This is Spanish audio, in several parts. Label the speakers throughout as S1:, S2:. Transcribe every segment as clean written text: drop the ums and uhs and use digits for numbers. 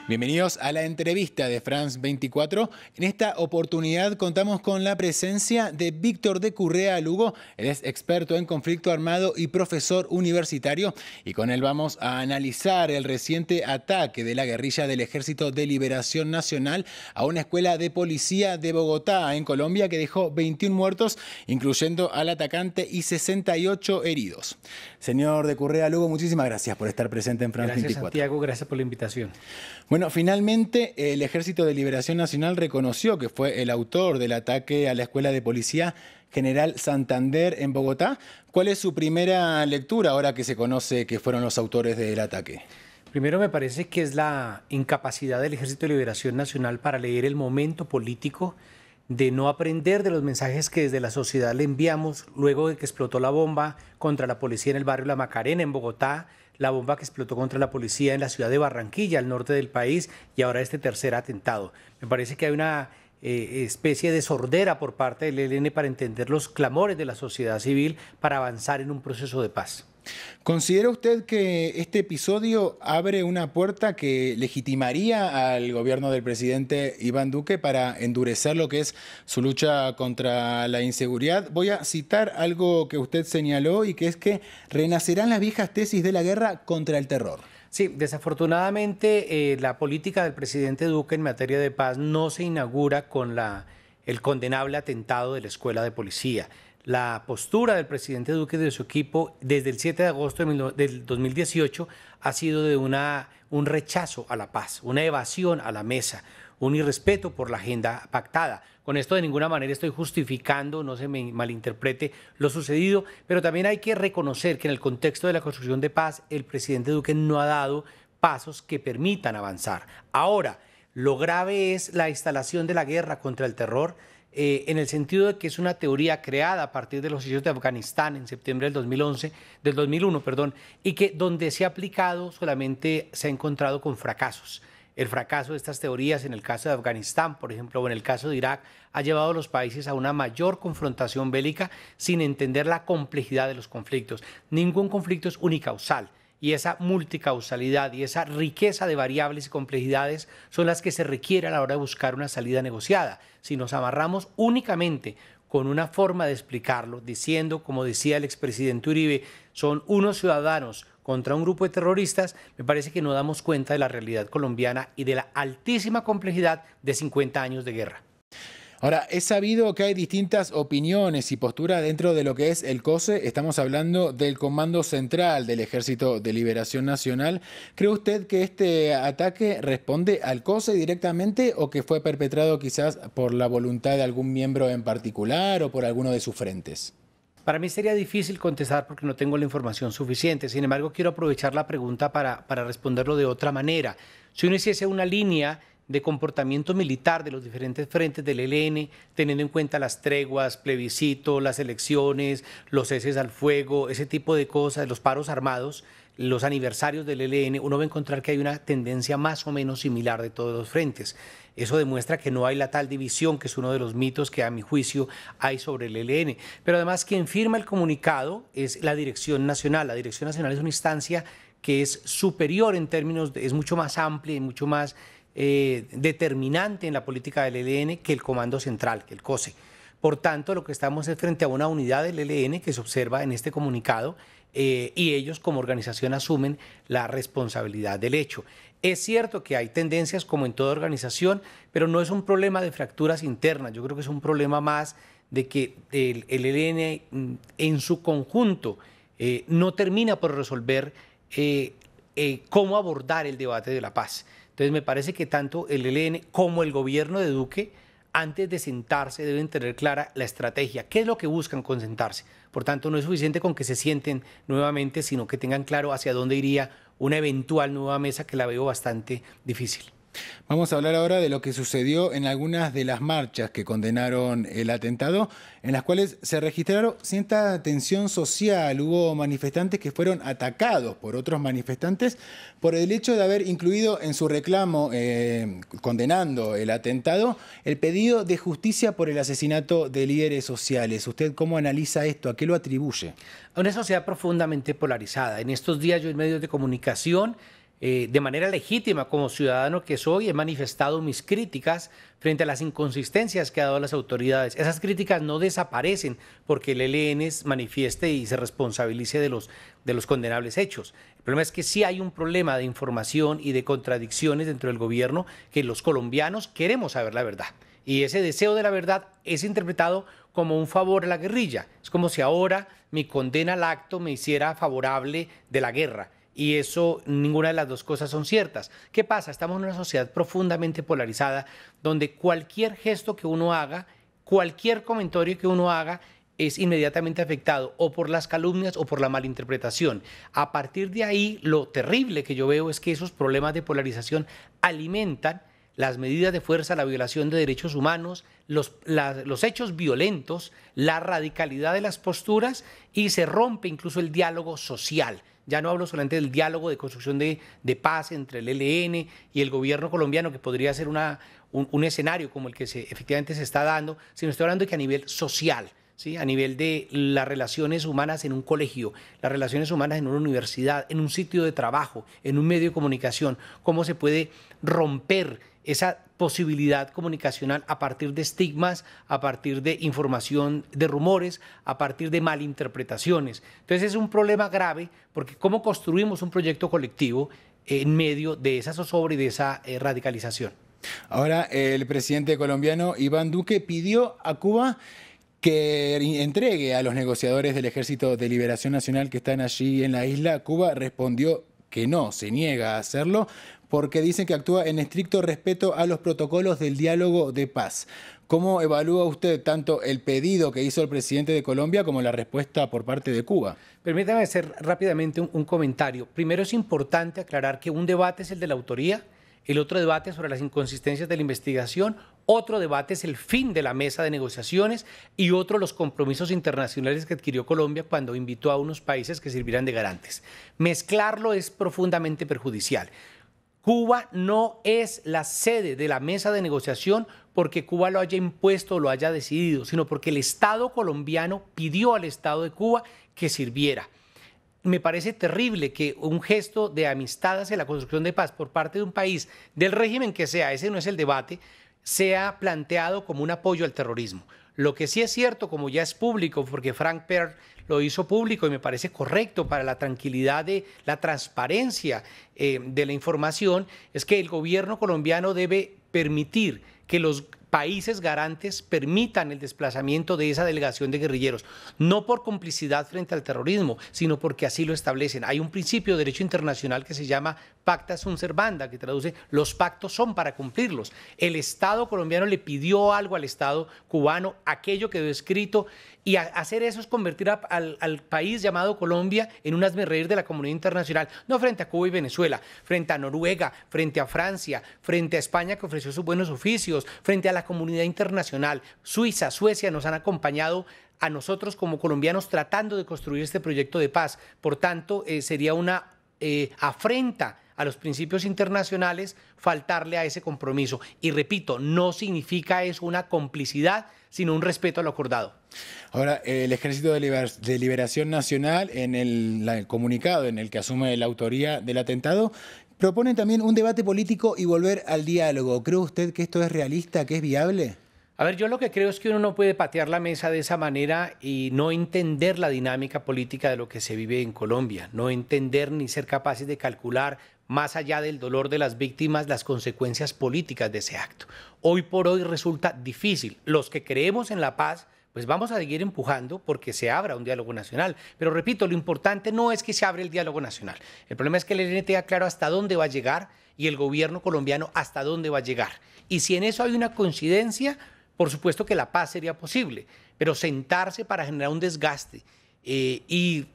S1: Bienvenidos a la entrevista de France 24. En esta oportunidad contamos con la presencia de Víctor de Currea Lugo. Él es experto en conflicto armado y profesor universitario. Y con él vamos a analizar el reciente ataque de la guerrilla del Ejército de Liberación Nacional a una escuela de policía de Bogotá, en Colombia, que dejó 21 muertos, incluyendo al atacante, y 68 heridos. Señor de Currea Lugo, muchísimas gracias por estar presente en France 24.
S2: Gracias, Santiago, gracias por la invitación.
S1: Bueno, finalmente el Ejército de Liberación Nacional reconoció que fue el autor del ataque a la Escuela de Policía General Santander en Bogotá. ¿Cuál es su primera lectura ahora que se conoce que fueron los autores del ataque?
S2: Primero, me parece que es la incapacidad del Ejército de Liberación Nacional para leer el momento político, de no aprender de los mensajes que desde la sociedad le enviamos luego de que explotó la bomba contra la policía en el barrio La Macarena, en Bogotá, la bomba que explotó contra la policía en la ciudad de Barranquilla, al norte del país, y ahora este tercer atentado. Me parece que hay una especie de sordera por parte del ELN para entender los clamores de la sociedad civil para avanzar en un proceso de paz.
S1: ¿Considera usted que este episodio abre una puerta que legitimaría al gobierno del presidente Iván Duque para endurecer lo que es su lucha contra la inseguridad? Voy a citar algo que usted señaló, y que es que renacerán las viejas tesis de la guerra contra el terror.
S2: Sí, desafortunadamente la política del presidente Duque en materia de paz no se inaugura con el condenable atentado de la escuela de policía. La postura del presidente Duque y de su equipo desde el 7 de agosto del 2018 ha sido de un rechazo a la paz, una evasión a la mesa, un irrespeto por la agenda pactada. Con esto de ninguna manera estoy justificando, no se me malinterprete, lo sucedido, pero también hay que reconocer que en el contexto de la construcción de paz el presidente Duque no ha dado pasos que permitan avanzar. Ahora, lo grave es la instalación de la guerra contra el terror, en el sentido de que es una teoría creada a partir de los hechos de Afganistán en septiembre del 2001, y que donde se ha aplicado solamente se ha encontrado con fracasos. El fracaso de estas teorías en el caso de Afganistán, por ejemplo, o en el caso de Irak, ha llevado a los países a una mayor confrontación bélica sin entender la complejidad de los conflictos. Ningún conflicto es unicausal. Y esa multicausalidad y esa riqueza de variables y complejidades son las que se requiere a la hora de buscar una salida negociada. Si nos amarramos únicamente con una forma de explicarlo, diciendo, como decía el expresidente Uribe, son unos ciudadanos contra un grupo de terroristas, me parece que no damos cuenta de la realidad colombiana y de la altísima complejidad de 50 años de guerra.
S1: Ahora, es sabido que hay distintas opiniones y posturas dentro de lo que es el COSE. Estamos hablando del Comando Central del Ejército de Liberación Nacional. ¿Cree usted que este ataque responde al COSE directamente, o que fue perpetrado quizás por la voluntad de algún miembro en particular o por alguno de sus frentes?
S2: Para mí sería difícil contestar porque no tengo la información suficiente. Sin embargo, quiero aprovechar la pregunta para responderlo de otra manera. Si uno hiciese una línea de comportamiento militar de los diferentes frentes del ELN, teniendo en cuenta las treguas, plebiscito, las elecciones, los ceses al fuego, ese tipo de cosas, los paros armados, los aniversarios del ELN, uno va a encontrar que hay una tendencia más o menos similar de todos los frentes. Eso demuestra que no hay la tal división, que es uno de los mitos que a mi juicio hay sobre el ELN. Pero además quien firma el comunicado es la Dirección Nacional. La Dirección Nacional es una instancia que es superior en términos, es mucho más amplia y mucho más determinante en la política del ELN que el Comando Central, que el COSE. Por tanto, lo que estamos es frente a una unidad del ELN que se observa en este comunicado, y ellos como organización asumen la responsabilidad del hecho. Es cierto que hay tendencias como en toda organización, pero no es un problema de fracturas internas. Yo creo que es un problema más de que el ELN en su conjunto no termina por resolver cómo abordar el debate de la paz. Entonces me parece que tanto el ELN como el gobierno de Duque, antes de sentarse, deben tener clara la estrategia. ¿Qué es lo que buscan con sentarse? Por tanto, no es suficiente con que se sienten nuevamente, sino que tengan claro hacia dónde iría una eventual nueva mesa, que la veo bastante difícil.
S1: Vamos a hablar ahora de lo que sucedió en algunas de las marchas que condenaron el atentado, en las cuales se registraron cierta tensión social. Hubo manifestantes que fueron atacados por otros manifestantes por el hecho de haber incluido en su reclamo, condenando el atentado, el pedido de justicia por el asesinato de líderes sociales. ¿Usted cómo analiza esto? ¿A qué lo atribuye?
S2: A una sociedad profundamente polarizada. En estos días yo en medios de comunicación de manera legítima, como ciudadano que soy, he manifestado mis críticas frente a las inconsistencias que han dado las autoridades. Esas críticas no desaparecen porque el ELN manifieste y se responsabilice de los condenables hechos. El problema es que sí hay un problema de información y de contradicciones dentro del gobierno, que los colombianos queremos saber la verdad. Y ese deseo de la verdad es interpretado como un favor a la guerrilla. Es como si ahora mi condena al acto me hiciera favorable de la guerra. Y eso, ninguna de las dos cosas son ciertas. ¿Qué pasa? Estamos en una sociedad profundamente polarizada, donde cualquier gesto que uno haga, cualquier comentario que uno haga, es inmediatamente afectado o por las calumnias o por la malinterpretación. A partir de ahí, lo terrible que yo veo es que esos problemas de polarización alimentan las medidas de fuerza, la violación de derechos humanos, los hechos violentos, la radicalidad de las posturas, y se rompe incluso el diálogo social. Ya no hablo solamente del diálogo de construcción de paz entre el ELN y el gobierno colombiano, que podría ser un escenario como el que efectivamente se está dando, sino estoy hablando de que a nivel social, ¿sí? A nivel de las relaciones humanas en un colegio, las relaciones humanas en una universidad, en un sitio de trabajo, en un medio de comunicación, cómo se puede romper esa posibilidad comunicacional a partir de estigmas, a partir de información, de rumores, a partir de malinterpretaciones. Entonces es un problema grave, porque ¿cómo construimos un proyecto colectivo en medio de esa zozobra y de esa radicalización?
S1: Ahora, el presidente colombiano Iván Duque pidió a Cuba que entregue a los negociadores del Ejército de Liberación Nacional que están allí en la isla. Cuba respondió que no, se niega a hacerlo, porque dicen que actúa en estricto respeto a los protocolos del diálogo de paz. ¿Cómo evalúa usted tanto el pedido que hizo el presidente de Colombia como la respuesta por parte de Cuba?
S2: Permítame hacer rápidamente un comentario. Primero, es importante aclarar que un debate es el de la autoría, el otro debate es sobre las inconsistencias de la investigación, otro debate es el fin de la mesa de negociaciones y otro los compromisos internacionales que adquirió Colombia cuando invitó a unos países que sirvieran de garantes. Mezclarlo es profundamente perjudicial. Cuba no es la sede de la mesa de negociación porque Cuba lo haya impuesto o lo haya decidido, sino porque el Estado colombiano pidió al Estado de Cuba que sirviera. Me parece terrible que un gesto de amistad hacia la construcción de paz por parte de un país, del régimen que sea, ese no es el debate, sea planteado como un apoyo al terrorismo. Lo que sí es cierto, como ya es público, porque Frank Perl lo hizo público y me parece correcto para la tranquilidad de la transparencia de la información, es que el gobierno colombiano debe permitir que los países garantes permitan el desplazamiento de esa delegación de guerrilleros, no por complicidad frente al terrorismo, sino porque así lo establecen. Hay un principio de derecho internacional que se llama pacta sunt servanda, que traduce los pactos son para cumplirlos. El Estado colombiano le pidió algo al Estado cubano, aquello quedó escrito, y hacer eso es convertir al país llamado Colombia en un hazmerreír de la comunidad internacional, no frente a Cuba y Venezuela, frente a Noruega, frente a Francia, frente a España, que ofreció sus buenos oficios, frente a la comunidad internacional. Suiza, Suecia nos han acompañado a nosotros como colombianos tratando de construir este proyecto de paz. Por tanto, sería una afrenta a los principios internacionales faltarle a ese compromiso. Y repito, no significa eso una complicidad, sino un respeto a lo acordado.
S1: Ahora, el Ejército de Liberación Nacional, en el comunicado en el que asume la autoría del atentado, propone también un debate político y volver al diálogo. ¿Cree usted que esto es realista, que es viable?
S2: A ver, yo lo que creo es que uno no puede patear la mesa de esa manera y no entender la dinámica política de lo que se vive en Colombia, no entender ni ser capaces de calcular, más allá del dolor de las víctimas, las consecuencias políticas de ese acto. Hoy por hoy resulta difícil. Los que creemos en la paz, pues vamos a seguir empujando porque se abra un diálogo nacional. Pero repito, lo importante no es que se abra el diálogo nacional. El problema es que el ELN tenga claro hasta dónde va a llegar y el gobierno colombiano hasta dónde va a llegar. Y si en eso hay una coincidencia, por supuesto que la paz sería posible, pero sentarse para generar un desgaste y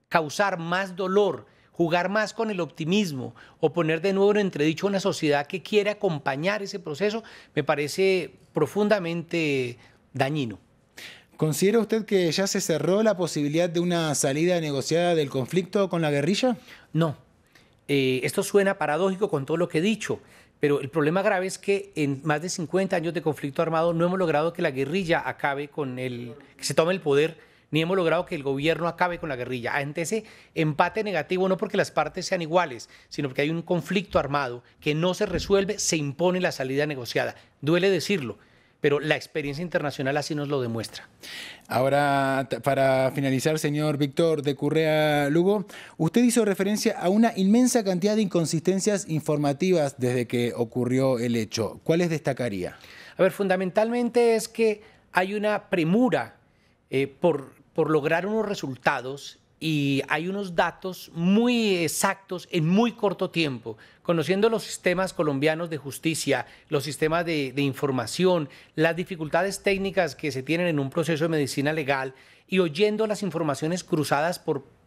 S2: causar más dolor, jugar más con el optimismo o poner de nuevo en entredicho a una sociedad que quiere acompañar ese proceso, me parece profundamente dañino.
S1: ¿Considera usted que ya se cerró la posibilidad de una salida negociada del conflicto con la guerrilla?
S2: No. Esto suena paradójico con todo lo que he dicho, pero el problema grave es que en más de 50 años de conflicto armado no hemos logrado que la guerrilla acabe con que se tome el poder ni hemos logrado que el gobierno acabe con la guerrilla. Ante ese empate negativo, no porque las partes sean iguales, sino porque hay un conflicto armado que no se resuelve, se impone la salida negociada. Duele decirlo, pero la experiencia internacional así nos lo demuestra.
S1: Ahora, para finalizar, señor Víctor de Currea Lugo, usted hizo referencia a una inmensa cantidad de inconsistencias informativas desde que ocurrió el hecho. ¿Cuáles destacaría?
S2: A ver, fundamentalmente es que hay una premura por lograr unos resultados y hay unos datos muy exactos en muy corto tiempo. Conociendo los sistemas colombianos de justicia, los sistemas de información, las dificultades técnicas que se tienen en un proceso de medicina legal y oyendo las informaciones cruzadas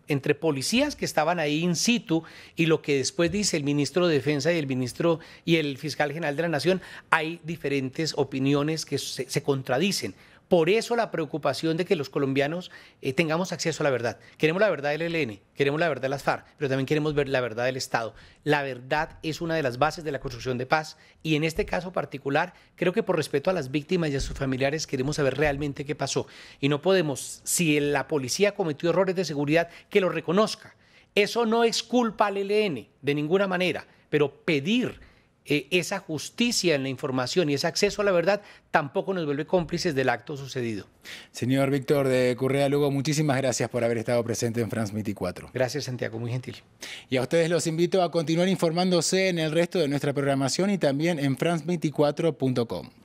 S2: entre policías que estaban ahí in situ y lo que después dice el ministro de Defensa y el ministro y el fiscal general de la Nación, hay diferentes opiniones que se contradicen. Por eso la preocupación de que los colombianos tengamos acceso a la verdad. Queremos la verdad del ELN, queremos la verdad de las FARC, pero también queremos ver la verdad del Estado. La verdad es una de las bases de la construcción de paz y en este caso particular, creo que por respeto a las víctimas y a sus familiares queremos saber realmente qué pasó. Y no podemos, si la policía cometió errores de seguridad, que lo reconozca. Eso no exculpa al ELN de ninguna manera, pero pedir esa justicia en la información y ese acceso a la verdad tampoco nos vuelve cómplices del acto sucedido.
S1: Señor Víctor de Currea Lugo, muchísimas gracias por haber estado presente en France 24.
S2: Gracias, Santiago, muy gentil.
S1: Y a ustedes los invito a continuar informándose en el resto de nuestra programación y también en france24.com.